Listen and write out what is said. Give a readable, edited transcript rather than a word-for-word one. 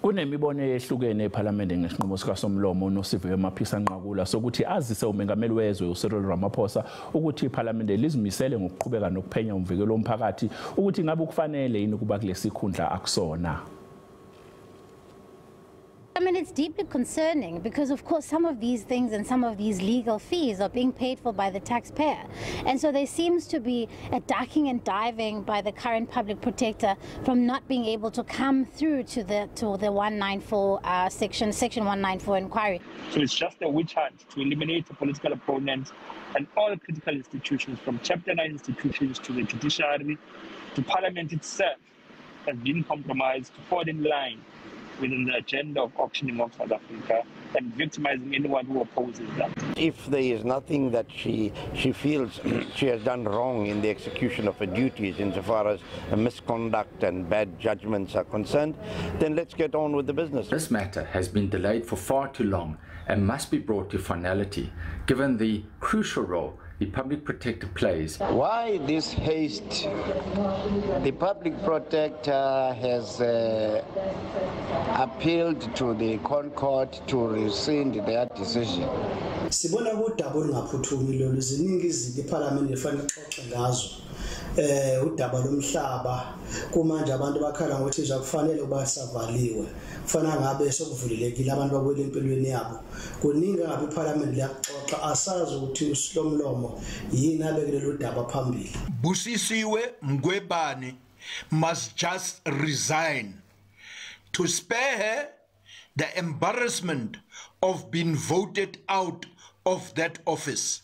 Kunemibono eyehlukene ePhalamende ngesinqumo sikaSomlomo uNosiviwe Mapisa Nqakula sokuthi azise umengameli wezwe uCyril Ramaphosa ukuthi iphalamende lizimisele ngokuqhubeka nokuphenya uMvikeli woMphakathi ukuthi ingabe ukufanele yini kuba kulesi sikhundla akusona. I mean, it's deeply concerning because, of course, some of these things and some of these legal fees are being paid for by the taxpayer. And so there seems to be a ducking and diving by the current public protector from not being able to come through to the 194 section 194 inquiry. So it's just a witch hunt to eliminate the political opponents and all critical institutions, from Chapter 9 institutions to the judiciary to Parliament itself, have been compromised to fall in line within the agenda of auctioning of South Africa and victimizing anyone who opposes that. If there is nothing that she feels she has done wrong in the execution of her duties insofar as misconduct and bad judgments are concerned, then let's get on with the business. This matter has been delayed for far too long and must be brought to finality, given the crucial role the public protector plays. Why this haste? The public protector has appealed to the Court to rescind their decision. Sibona udaba olungaphuthumi lolu ziningi izinto iPhalamende efanele ixoxe ngazo. Udaba lomhlaba kumanje abantu bakhala ngokuthi kufanele basavaliwe. Kufanele ngabe sokuvulelekile abantu bakwela empilweni yabo. Kuningi ngabe iPhalamende liyaxoxa asazi ukuthi uSomlomo yini abekele lo daba phambili. Busisiwe Mkhwebane must just resign to spare her the embarrassment of being voted out of that office.